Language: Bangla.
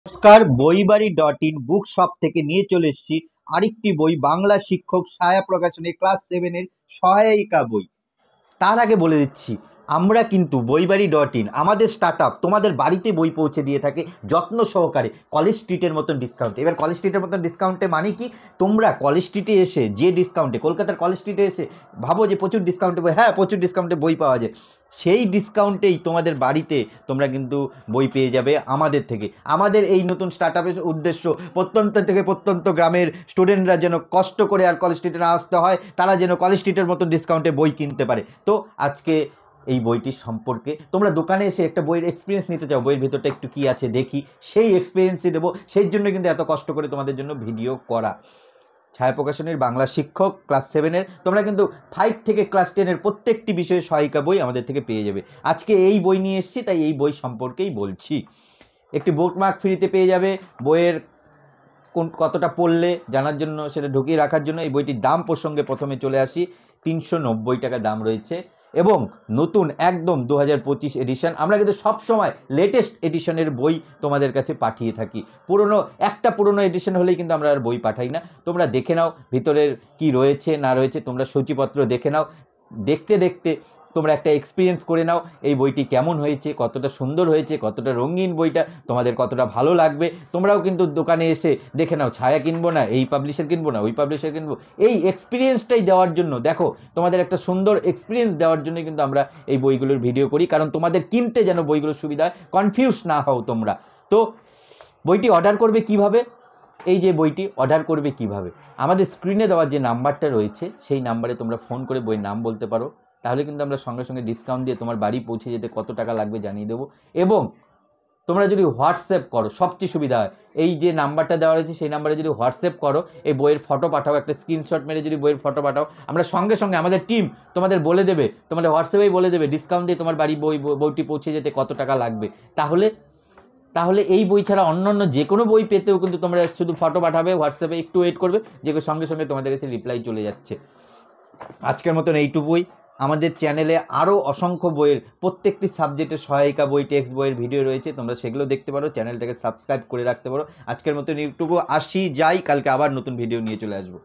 নমস্কার, বইবাড়ি.in বুক শপ থেকে নিয়ে চলে এসেছি আরেকটি বই, বাংলা শিক্ষক ছায়া প্রকাশনের ক্লাস 7 এর সহায়িকা বই। তার আগে বলে দিচ্ছি, আমরা কিন্তু বইবাড়ি.in আমাদের স্টার্টআপ তোমাদের বাড়িতে বই পৌঁছে দিয়ে থাকে যত্ন সহকারে কলেজ স্ট্রিটের মতন ডিসকাউন্টে। এবার কলেজ স্ট্রিটের মতন ডিসকাউন্টে মানে কি, তোমরা কলেজ স্ট্রিটে এসে যে ডিসকাউন্টে, কলকাতার কলেজ স্ট্রিটে এসে ভাবো যে প্রচুর ডিসকাউন্টে বই, হ্যাঁ প্রচুর ডিসকাউন্টে বই পাওয়া যায়, সেই ডিসকাউন্টেই তোমাদের বাড়িতে তোমরা কিন্তু বই পেয়ে যাবে আমাদের থেকে। আমাদের এই নতুন স্টার্টআপের উদ্দেশ্য, প্রত্যন্ত থেকে প্রত্যন্ত গ্রামের স্টুডেন্টরা যেন কষ্ট করে আর কলেজ স্ট্রিটে না আসতে হয়, তারা যেন কলেজ স্ট্রিটের মতন ডিসকাউন্টে বই কিনতে পারে। তো আজকে এই বইটির সম্পর্কে, তোমরা দোকানে এসে একটা বইয়ের এক্সপিরিয়েন্স নিতে চাও, বইয়ের ভিতরটা একটু কী আছে দেখি, সেই এক্সপিরিয়েন্সই দেবো। সেই জন্য কিন্তু এত কষ্ট করে তোমাদের জন্য ভিডিও করা। ছায়া প্রকাশনের বাংলা শিক্ষক ক্লাস 7-এর, তোমরা কিন্তু 5 থেকে ক্লাস 10-এর প্রত্যেকটি বিষয়ে সহায়িকা বই আমাদের থেকে পেয়ে যাবে। আজকে এই বই নিয়ে এসেছি, তাই এই বই সম্পর্কেই বলছি। একটি বুকমার্ক ফ্রিতে পেয়ে যাবে, বইয়ের কতটা পড়লে জানার জন্য, সেটা ঢুকিয়ে রাখার জন্য। এই বইটির দাম প্রসঙ্গে প্রথমে চলে আসি, 390 টাকা দাম রয়েছে এবং নতুন একদম 2025 এডিশন। আমরা কিন্তু সবসময় লেটেস্ট এডিশনের বই তোমাদের কাছে পাঠিয়ে থাকি। পুরনো এডিশন হলেই কিন্তু আমরা আর বই পাঠাই না। তোমরা দেখে নাও ভিতরের কি রয়েছে না রয়েছে, তোমরা সূচিপত্র দেখে নাও, দেখতে দেখতে তোমরা একটা এক্সপিরিয়েন্স করে নাও এই বইটি কেমন হয়েছে, কতটা সুন্দর হয়েছে, কতটা রঙিন বইটা, তোমাদের কতটা ভালো লাগবে। তোমরাও কিন্তু দোকানে এসে দেখে নাও, ছায়া কিনবো না এই পাবলিশার কিনবো না ওই পাবলিশার কিনবো, এই এক্সপিরিয়েন্সটাই দেওয়ার জন্য, দেখো তোমাদের একটা সুন্দর এক্সপিরিয়েন্স দেওয়ার জন্য কিন্তু আমরা এই বইগুলোর ভিডিও করি, কারণ তোমাদের কিনতে যেন বইগুলোর সুবিধা হয়, কনফিউজ না হও তোমরা। তো বইটি অর্ডার করবে কিভাবে, এই যে বইটি অর্ডার করবে কিভাবে, আমাদের স্ক্রিনে দেওয়া যে নাম্বারটা রয়েছে সেই নাম্বারে তোমরা ফোন করে বইয়ের নাম বলতে পারো, তাহলে কিন্তু আমরা সঙ্গে সঙ্গে ডিসকাউন্ট দিয়ে তোমার বাড়ি পৌঁছে যেতে কত টাকা লাগবে জানিয়ে দেবো। এবং তোমরা যদি হোয়াটসঅ্যাপ করো সবচেয়ে সুবিধা হয়, এই যে নাম্বারটা দেওয়া রয়েছে সেই নাম্বারে যদি হোয়াটসঅ্যাপ করো, এই বইয়ের ফটো পাঠাও, একটা স্ক্রিনশট মেরে যদি বইয়ের ফটো পাঠাও, আমরা সঙ্গে সঙ্গে আমাদের টিম তোমাদের বলে দেবে, তোমাদের হোয়াটসঅ্যাপেই বলে দেবে ডিসকাউন্ট দিয়ে তোমার বাড়ি বইটি পৌঁছে যেতে কত টাকা লাগবে। তাহলে এই বই ছাড়া অন্য যে কোনো বই পেতেও কিন্তু তোমরা শুধু ফটো পাঠাবে হোয়াটসঅ্যাপে, একটু ওয়েট করবে, যে সঙ্গে সঙ্গে তোমাদের কাছে রিপ্লাই চলে যাচ্ছে। আজকের মতন এইটুকুই। আমাদের চ্যানেলে আরও অসংখ্য বইয়ের প্রত্যেকটি সাবজেক্টের সহায়িকা বই, টেক্সট বইয়ের ভিডিও রয়েছে, তোমরা সেগুলো দেখতে পারো, চ্যানেলটাকে সাবস্ক্রাইব করে রাখতে পারো। আজকের মতন এইটুকু, আসি যাই, কালকে আবার নতুন ভিডিও নিয়ে চলে আসবো।